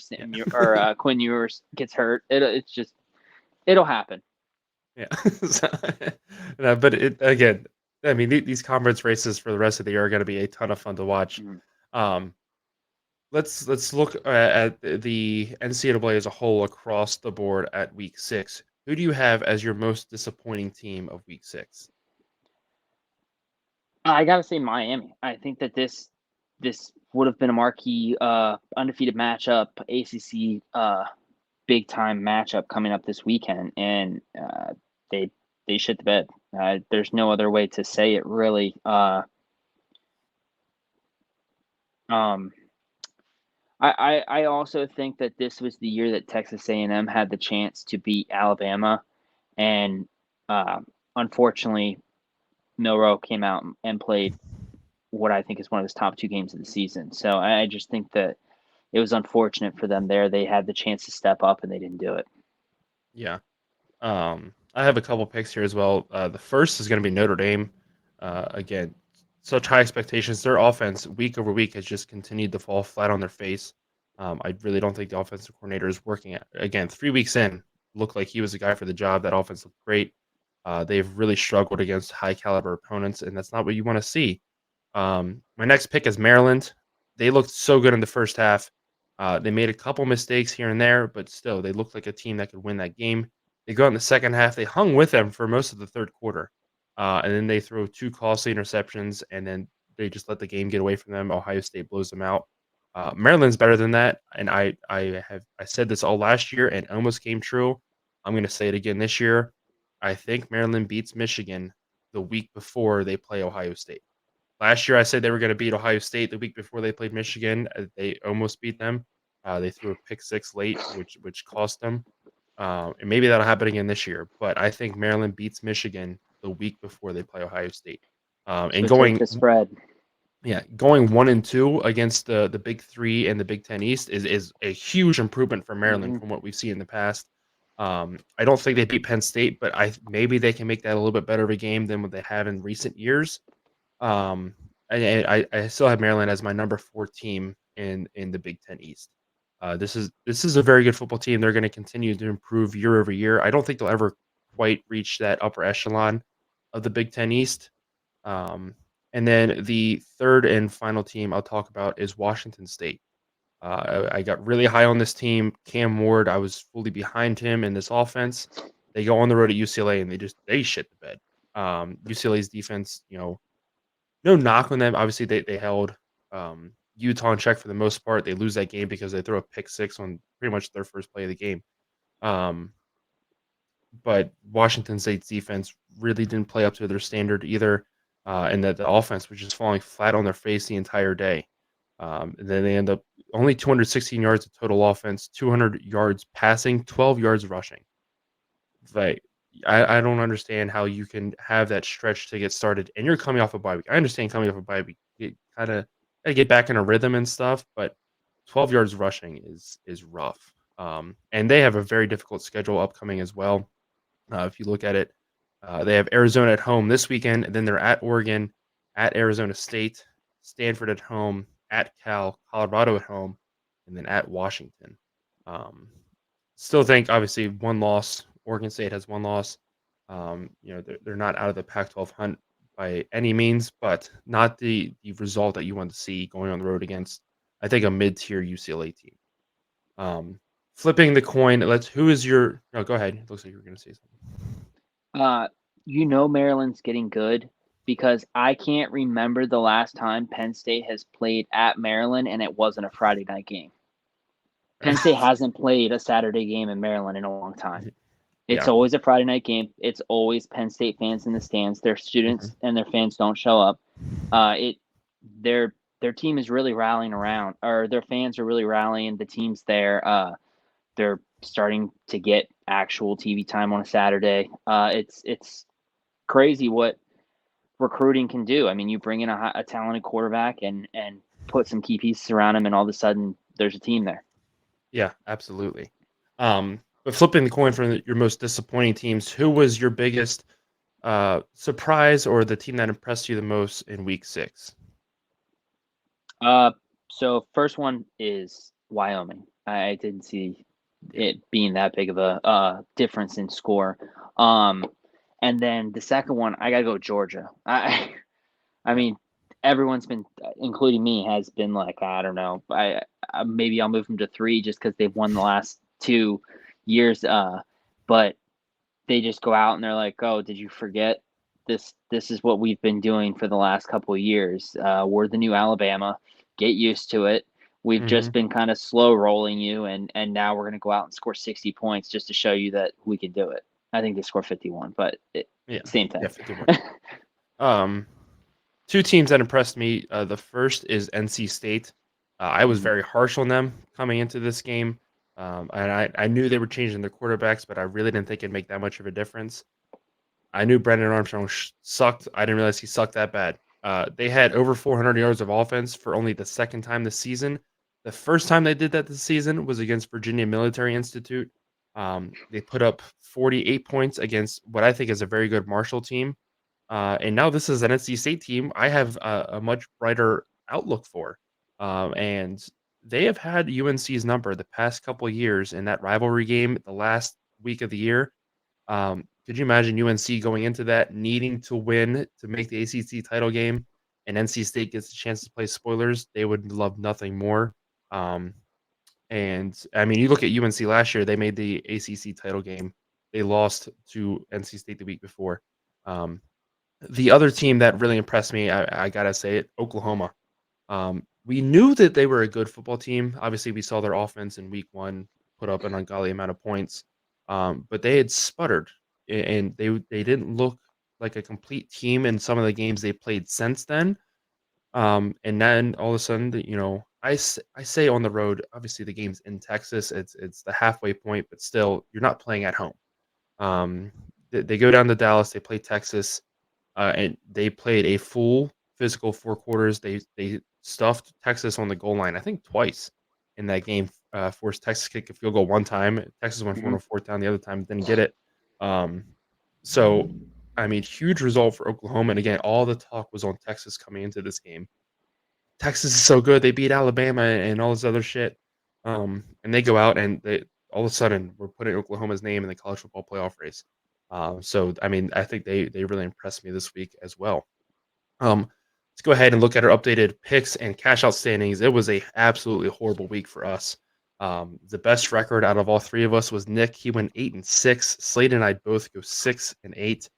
Quinn Ewers gets hurt. It'll happen. Yeah. So, no, but again, I mean, these conference races for the rest of the year are going to be a ton of fun to watch. Mhm. Um, let's look at the NCAA as a whole across the board at week 6. Who do you have as your most disappointing team of week 6? I gotta say Miami. I think that this would have been a marquee undefeated matchup, ACC big time matchup coming up this weekend, and they they shit the bed. There's no other way to say it, really. Um, I also think that this was the year that Texas A&M had the chance to beat Alabama, and uh, unfortunately Milroe came out and played what I think is one of his top 2 games of the season. So I just think that it was unfortunate for them there. They had the chance to step up and they didn't do it. Yeah. I have a couple picks here as well. The first is going to be Notre Dame. Again, such high expectations. Their offense, week over week, has just continued to fall flat on their face. I really don't think the offensive coordinator is working at. Again, 3 weeks in, looked like he was the guy for the job. That offense looked great. They've really struggled against high caliber opponents, and that's not what you want to see. My next pick is Maryland. They looked so good in the first half. They made a couple mistakes here and there, but still, they looked like a team that could win that game. They go out in the second half. They hung with them for most of the third quarter, and then they throw 2 costly interceptions, and then they just let the game get away from them. Ohio State blows them out. Maryland's better than that, and I said this all last year and almost came true. I'm going to say it again this year. I think Maryland beats Michigan the week before they play Ohio State. Last year, I said they were going to beat Ohio State the week before they played Michigan. They almost beat them. They threw a pick six late, which cost them. And maybe that'll happen again this year. But I think Maryland beats Michigan the week before they play Ohio State. And So take the spread. going 1-2 against the Big Three and the Big Ten East is a huge improvement for Maryland from what we've seen in the past. I don't think they beat Penn State, but maybe they can make that a little bit better of a game than what they have in recent years. I still have Maryland as my number 4 team in the Big Ten East. This is a very good football team. They're going to continue to improve year over year. I don't think they'll ever quite reach that upper echelon of the Big Ten East. And then the third and final team I'll talk about is Washington State. I got really high on this team. Cam Ward, I was fully behind him in this offense. They go on the road at UCLA and they shit the bed. UCLA's defense, no knock on them. Obviously, they held Utah in check for the most part. They lose that game because they throw a pick six on pretty much their first play of the game. But Washington State's defense really didn't play up to their standard either, and that the offense was just falling flat on their face the entire day. And then they end up only 216 yards of total offense, 200 yards passing, 12 yards rushing. Like, I don't understand how you can have that stretch to get started, and you're coming off a bye week. I understand coming off a bye week, you kinda gotta get back in a rhythm and stuff, but 12 yards rushing is rough. And they have a very difficult schedule upcoming as well. If you look at it, they have Arizona at home this weekend, and then they're at Oregon, at Arizona State, Stanford at home, at Cal, Colorado at home, and then at Washington. Still think obviously one loss. Oregon State has one loss. They're not out of the Pac-12 hunt by any means, but not the result that you want to see going on the road against, I think, a mid-tier UCLA team. Flipping the coin, who is your? No, go ahead. It looks like you were going to say something. Maryland's getting good because I can't remember the last time Penn State has played at Maryland and it wasn't a Friday night game. Penn State hasn't played a Saturday game in Maryland in a long time. It's always a Friday night game. It's always Penn State fans in the stands. Their students and their fans don't show up. Their team is really rallying around, or their fans are really rallying. The team's there. They're starting to get actual TV time on a Saturday. It's crazy what recruiting can do. I mean, you bring in a talented quarterback and put some key pieces around him, and all of a sudden there's a team there. Yeah, absolutely. But flipping the coin for your most disappointing teams, who was your biggest surprise or the team that impressed you the most in week 6? So first one is Wyoming. I didn't see it being that big of a difference in score. And then the second one, I gotta go Georgia. I mean, everyone's been, including me, has been like, I don't know. Maybe I'll move them to 3 just because they've won the last 2 years. But they just go out and they're like, oh, did you forget this? This is what we've been doing for the last couple of years. We're the new Alabama. Get used to it. We've just been kind of slow rolling you, and now we're going to go out and score 60 points just to show you that we can do it. I think they score 51, but same thing. Yeah, 2 teams that impressed me. The first is NC State. I was very harsh on them coming into this game. And I knew they were changing their quarterbacks, but I really didn't think it'd make that much of a difference. I knew Brendan Armstrong sucked. I didn't realize he sucked that bad. They had over 400 yards of offense for only the second time this season. The first time they did that this season was against Virginia Military Institute. They put up 48 points against what I think is a very good Marshall team. And now this is an NC State team I have a much brighter outlook for. And they have had UNC's number the past couple years in that rivalry game, the last week of the year. Could you imagine UNC going into that needing to win to make the ACC title game, and NC State gets a chance to play spoilers? They would love nothing more. Um, and I mean, you look at UNC last year; they made the ACC title game. They lost to NC State the week before. Um, the other team that really impressed me, I gotta say it, Oklahoma. We knew that they were a good football team. Obviously, we saw their offense in week 1 put up an ungodly amount of points, but they had sputtered, and they didn't look like a complete team in some of the games they played since then. And then all of a sudden, I say on the road, obviously the game's in Texas. It's the halfway point, but still, you're not playing at home. Um, they go down to Dallas, they play Texas, and they played a full physical 4 quarters. They stuffed Texas on the goal line, I think twice in that game, forced Texas kick a field goal one time. Texas went for it Hmm. on 4th down the other time, didn't get it. Um, so, I mean, huge result for Oklahoma, and again, all the talk was on Texas coming into this game. Texas is so good, they beat Alabama and all this other shit, and they go out and they all of a sudden, we're putting Oklahoma's name in the college football playoff race. So, I mean, I think they really impressed me this week as well. Let's go ahead and look at our updated picks and cash out standings. It was a absolutely horrible week for us. The best record out of all 3 of us was Nick. He went 8-6. Slade and I both go 6-8.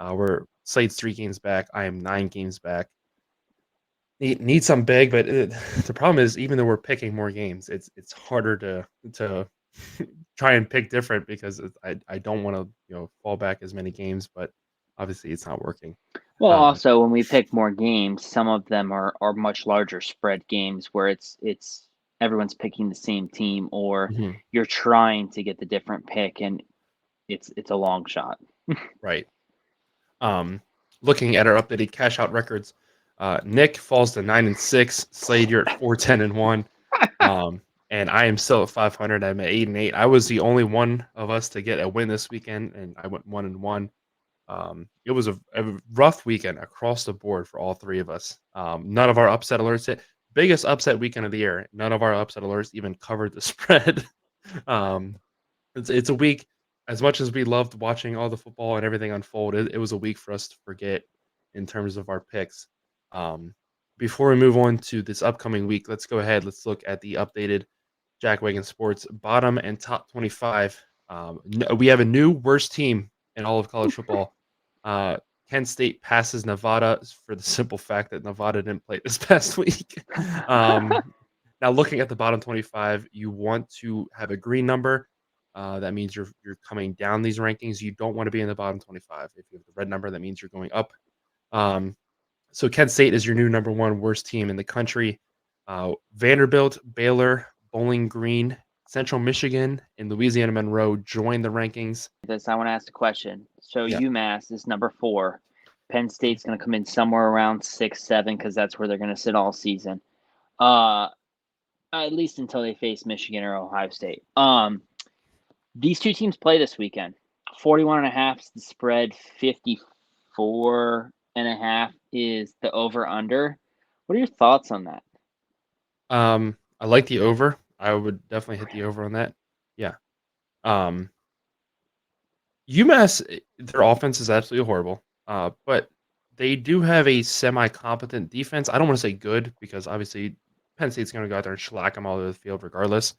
We're Slade's 3 games back. I am 9 games back. Need some big, but the problem is even though we're picking more games, it's harder to try and pick different because I don't want to fall back as many games, but obviously it's not working. Well, Um, also when we pick more games, some of them are much larger spread games where it's everyone's picking the same team, or mhm, you're trying to get the different pick, and it's a long shot. right. Um, Looking at our updated cash out records, Nick falls to 9-6. Slade, you're at 4-10-1. Um, and I am still at 500. I'm at 8-8. I was the only one of us to get a win this weekend, and I went 1-1. It was a rough weekend across the board for all 3 of us. None of our upset alerts hit. Biggest upset weekend of the year. None of our upset alerts even covered the spread. um, it's a week. As much as we loved watching all the football and everything unfold, it was a week for us to forget in terms of our picks. Um, Before we move on to this upcoming week, let's go ahead. Let's look at the updated Jack Wagon Sports bottom and top 25. We have a new worst team in all of college football. Uh, Kent State passes Nevada for the simple fact that Nevada didn't play this past week. Um, Now, looking at the bottom 25, you want to have a green number. That means you're coming down these rankings. You don't want to be in the bottom 25. If you have the red number, that means you're going up. Um, so Kent State is your new number 1 worst team in the country. Vanderbilt, Baylor, Bowling Green, Central Michigan, and Louisiana Monroe join the rankings. I want to ask a question. So Yeah. UMass is number 4. Penn State's going to come in somewhere around 6, 7 because that's where they're going to sit all season. At least until they face Michigan or Ohio State. These 2 teams play this weekend. 41.5 is the spread. 54.5 is the over under. What are your thoughts on that? I like the over. I would definitely hit the over on that. Yeah. Um, UMass, their offense is absolutely horrible, but they do have a semi-competent defense. I don't want to say good because obviously Penn State's going to go out there and shellac them all over the field regardless.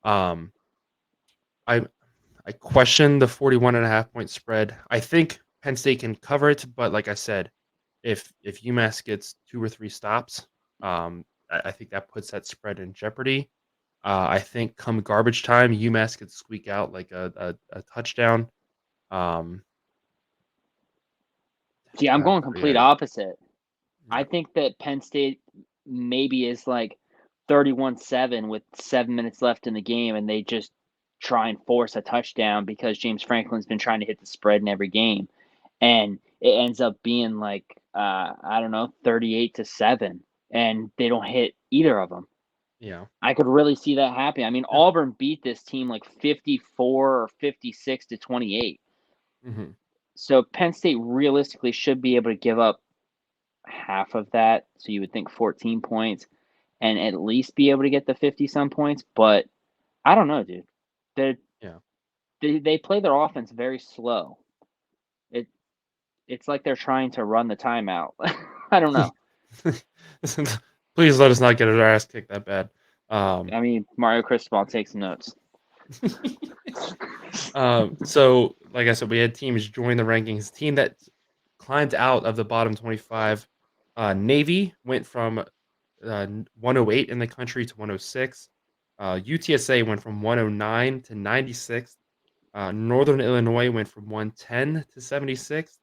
Um, I I question the 41.5 point spread. I think Penn State can cover it, but like I said, if UMass gets 2 or 3 stops, I think that puts that spread in jeopardy. I think come garbage time, UMass could squeak out like a touchdown. Um, See, I'm going so yeah, complete opposite. yeah. I think that Penn State maybe is like 31-7 with 7 minutes left in the game, and they just try and force a touchdown because James Franklin's been trying to hit the spread in every game. and it ends up being like I don't know, 38-7, and they don't hit either of them. Yeah. I could really see that happening. I mean, Auburn beat this team like 54 or 56-28. Hmm. So Penn State realistically should be able to give up half of that. So you would think 14 points and at least be able to get the 50 some points. But I don't know, dude. They Yeah. they play their offense very slow. It it's like they're trying to run the timeout. I don't know. Please let us not get our ass kicked that bad. Um, I mean, Mario Cristobal takes notes. so like I said, we had teams join the rankings. Team that climbed out of the bottom 25. Navy went from 108 in the country to 106. UTSA went from 109 to 96. Northern Illinois went from 110 to 76,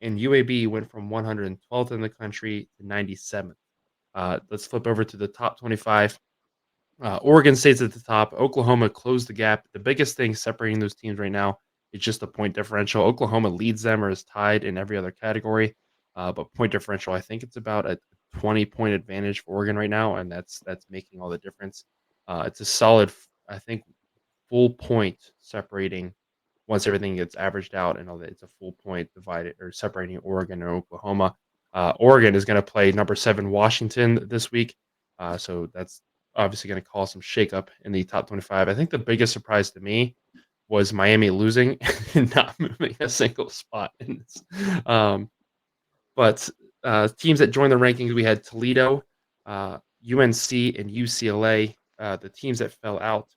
and UAB went from 112th in the country to 97th. Let's flip over to the top 25. Oregon State's at the top. Oklahoma closed the gap. The biggest thing separating those teams right now is just the point differential. Oklahoma leads them or is tied in every other category, but point differential, I think it's about a 20-point advantage for Oregon right now, and that's making all the difference. It's a solid, I think, full point separating once everything gets averaged out and all that. It's a full point divided or separating Oregon and Oklahoma. Oregon is going to play number 7 Washington this week, so that's obviously going to cause some shakeup in the top 25. I think the biggest surprise to me was Miami losing and not moving a single spot in this. But teams that joined the rankings, we had Toledo, UNC, and UCLA. The teams that fell out,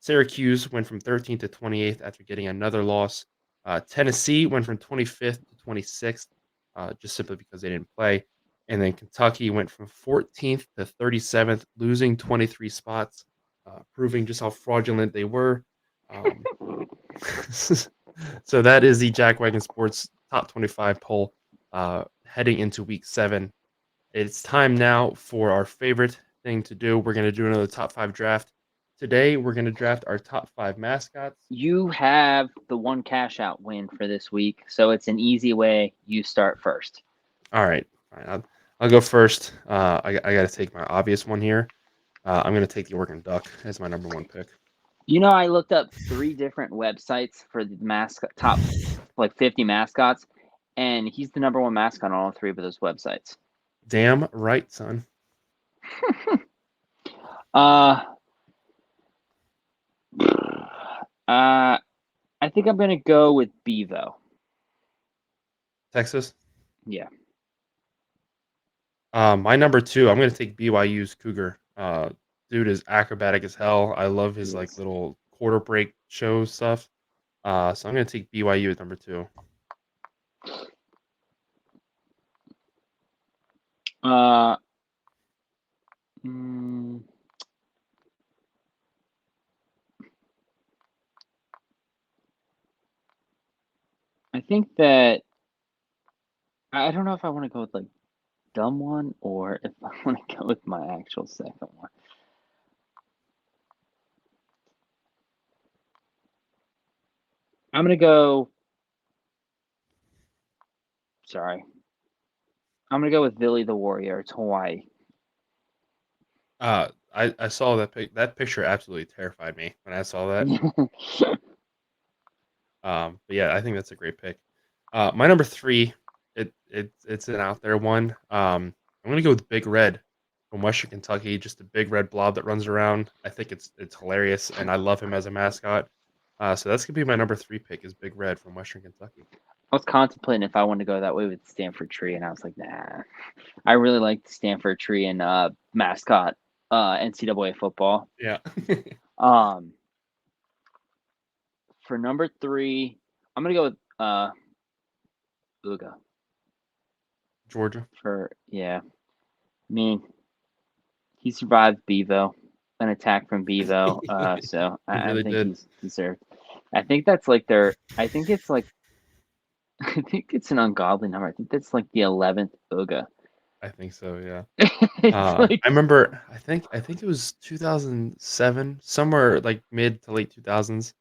Syracuse went from 13th to 28th after getting another loss. Tennessee went from 25th to 26th, just simply because they didn't play. And then Kentucky went from 14th to 37th, losing 23 spots, proving just how fraudulent they were. Um, so that is the Jack Wagon Sports Top 25 poll heading into week 7. It's time now for our favorite thing to do. We're going to do another top 5 draft. Today, we're going to draft our top 5 mascots. You have the one cash out win for this week, so it's an easy way. You start first. All right. Fine. I'll go first. I got to take my obvious one here. I'm going to take the Oregon Duck as my number 1 pick. You know, I looked up 3 different websites for the top like 50 mascots, and he's the number 1 mascot on all 3 of those websites. Damn right, son. Uh, I think I'm gonna go with Bevo. Texas. Yeah. My number 2, I'm going to take BYU's Cougar. Dude is acrobatic as hell. I love his like little quarter break show stuff. So I'm going to take BYU at number 2. I think that I don't know if I want to go with like dumb one or if I want to go with my actual second one. I'm gonna go. Sorry. I'm gonna go with Billy the Warrior. It's Hawaii. I saw that picture absolutely terrified me when I saw that. But yeah, I think that's a great pick. My number 3, it's an out there one. I'm gonna go with Big Red from Western Kentucky, just a big red blob that runs around. I think it's hilarious, and I love him as a mascot. So that's gonna be my number 3 pick is Big Red from Western Kentucky. I was contemplating if I wanted to go that way with Stanford Tree, and I was like, nah. I really like Stanford Tree and mascot NCAA football. Yeah. For number 3, I'm gonna go with Uga. Georgia. I mean, he survived Bevo, an attack from Bevo. So He I really think did. he's deserved. I think that's like I think it's like. I think it's an ungodly number. I think that's like the 11th Uga. I think so, yeah. It's like I remember I think it was 2007, somewhere like mid to late 2000s.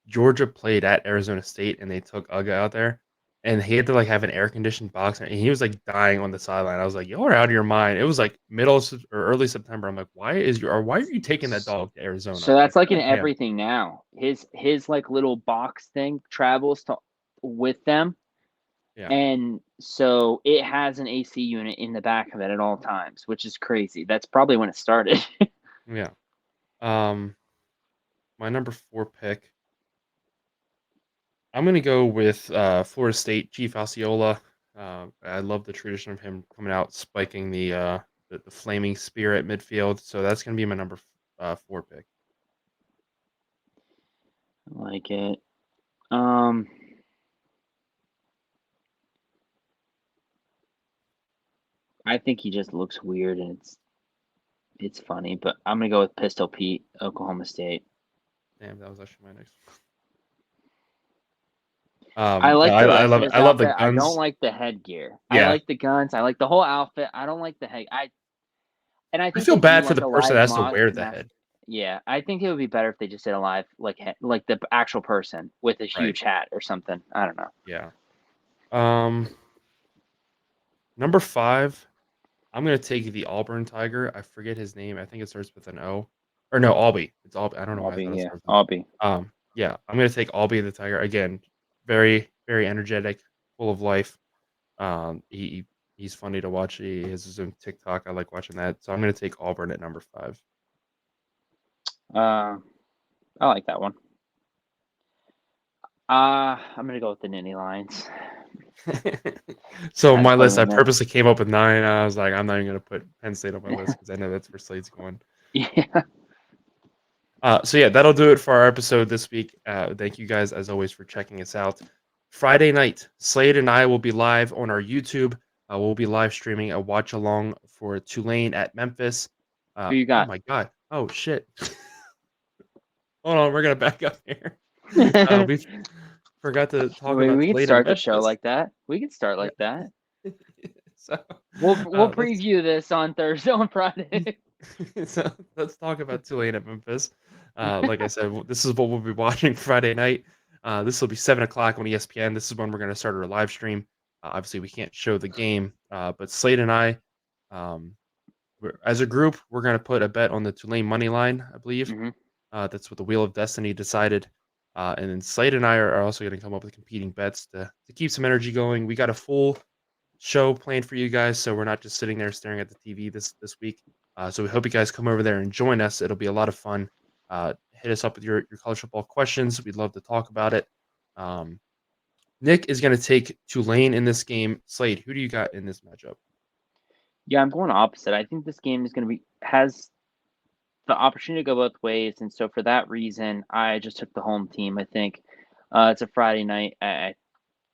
Georgia played at Arizona State and they took Uga out there. and he had to like have an air conditioned box, and he was like dying on the sideline. I was like, "You're out of your mind." It was like or early September. I'm like, "Why are you taking that dog to Arizona?" So Like, that's like in God damn. everything now. His like little box thing travels to with them, Yeah, and so it has an AC unit in the back of it at all times, which is crazy. That's probably when it started. yeah. Um, my number 4 pick, I'm gonna go with Florida State Chief Osceola. I love the tradition of him coming out spiking the flaming spear at midfield. So that's gonna be my number 4 pick. Like it. Um, I think he just looks weird and it's funny, but I'm gonna go with Pistol Pete, Oklahoma State. Damn, that was actually my next. I like the rest of his I love the outfit. I don't guns. like the headgear. I Yeah, like the guns. I like the whole outfit. I don't like the head. I I think feel they do bad for like the a person that live has to wear the mask. head. Yeah, I think it would be better if they just did a live like the actual person with a Right. huge hat or something. I don't know. Yeah. Um, number 5. I'm gonna take the Auburn Tiger. I forget his name. I think it starts with an O. Or no, Albie. It's Albie. I don't know I'll why I be thought it yeah. started with I'll be. yeah, I'm gonna take Albie the Tiger again. Very, very energetic, full of life. He's funny to watch. He has his own TikTok. I like watching that. So I'm gonna take Auburn at number 5. I like that one. I'm gonna go with the Nittany Lions. So I just my put list, them I in there. purposely came up with 9. I was like, I'm not even gonna put Penn State on my list because I know that's where Slade's going. Yeah. So yeah, that'll do it for our episode this week. Thank you guys as always for checking us out. Friday night, Slade and I will be live on our YouTube. We'll be live streaming a watch along for Tulane at Memphis. Who you Oh got? my God! Oh shit! Hold on, we're gonna back up here. We forgot to talk about We could Slade and start the show Memphis. like that. We could start Yeah. like that. So We'll let's preview this on Thursday on Friday. so let's talk about Tulane at Memphis. Like I said, this is what we'll be watching Friday night. This will be 7 o'clock on ESPN. This is when we're going to start our live stream. Obviously, we can't show the game, but Slade and I, um, as a group, we're going to put a bet on the Tulane money line. I believe Hmm. that's what the Wheel of Destiny decided. And then Slade and I are also going to come up with competing bets to keep some energy going. We got a full show planned for you guys, so we're not just sitting there staring at the TV this week. So we hope you guys come over there and join us. It'll be a lot of fun. Hit us up with your college football questions. We'd love to talk about it. Um, Nick is going to take Tulane in this game. Slade, who do you got in this matchup? Yeah, I'm going opposite. I think this game is going to be has the opportunity to go both ways, and so for that reason, I just took the home team. I think it's a Friday night. I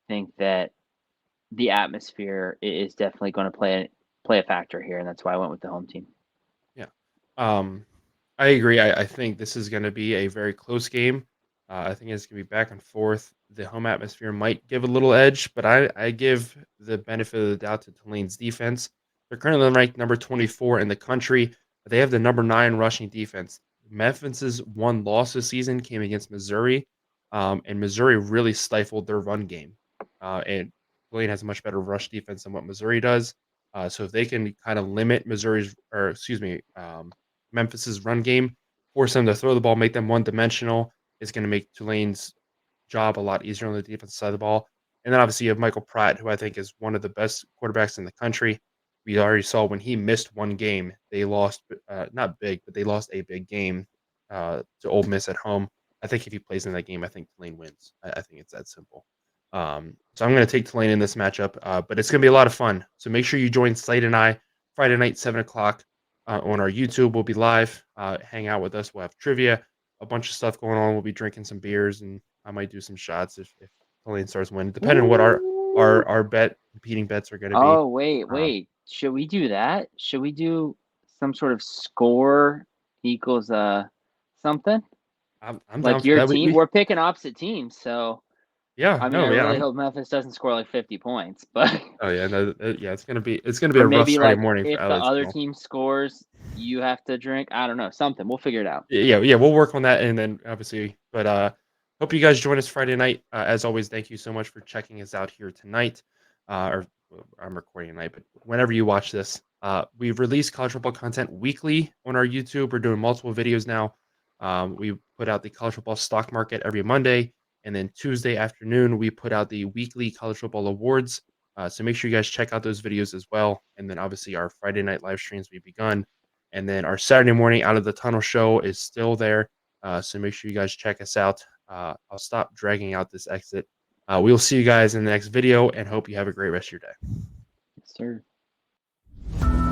think that the atmosphere is definitely going to play a factor here, and that's why I went with the home team. Yeah. Um, I agree. I think this is going to be a very close game. I think it's going to be back and forth. The home atmosphere might give a little edge, but I give the benefit of the doubt to Tulane's defense. They're currently ranked number 24 in the country. But they have the number 9 rushing defense. Memphis's one loss this season came against Missouri, and Missouri really stifled their run game. And Tulane has a much better rush defense than what Missouri does. So if they can kind of limit Memphis's run game, force them to throw the ball, make them one dimensional, is going to make Tulane's job a lot easier on the defensive side of the ball. And then obviously you have Michael Pratt, who I think is one of the best quarterbacks in the country. We already saw when he missed one game, they lost, not big, but they lost a big game to Ole Miss at home. I think if he plays in that game, I think Tulane wins. I think it's that simple. So I'm going to take Tulane in this matchup, but it's going to be a lot of fun. So make sure you join Slade and I Friday night, 7 o'clock on our YouTube. We'll be live. Hang out with us. We'll have trivia, a bunch of stuff going on. We'll be drinking some beers, and I might do some shots if Tulane starts winning, depending on what Ooh. our competing bets are going to be. Oh, wait, Um, wait. Should we do that? Should we do some sort of score equals something? I'm down Like for your that. team, we're picking opposite teams, so Yeah, I mean, I no, yeah, really hope Memphis doesn't score like 50 points, but oh yeah, no, yeah, it's gonna be or a rough maybe Friday like morning for if the LA other football. team scores, you have to drink. I don't know, something. We'll figure it out. Yeah, we'll work on that, and then obviously, but Hope you guys join us Friday night. As always, thank you so much for checking us out here tonight. Or I'm recording tonight, but whenever you watch this, we've released college football content weekly on our YouTube. We're doing multiple videos now. We put out the college football stock market every Monday, and then Tuesday afternoon we put out the weekly college football awards. So make sure you guys check out those videos as well. And then obviously our Friday night live streams we've begun, and then our Saturday morning Out of the Tunnel show is still there. So make sure you guys check us out. I'll stop dragging out this exit. We will see you guys in the next video and hope you have a great rest of your day. Yes, sir.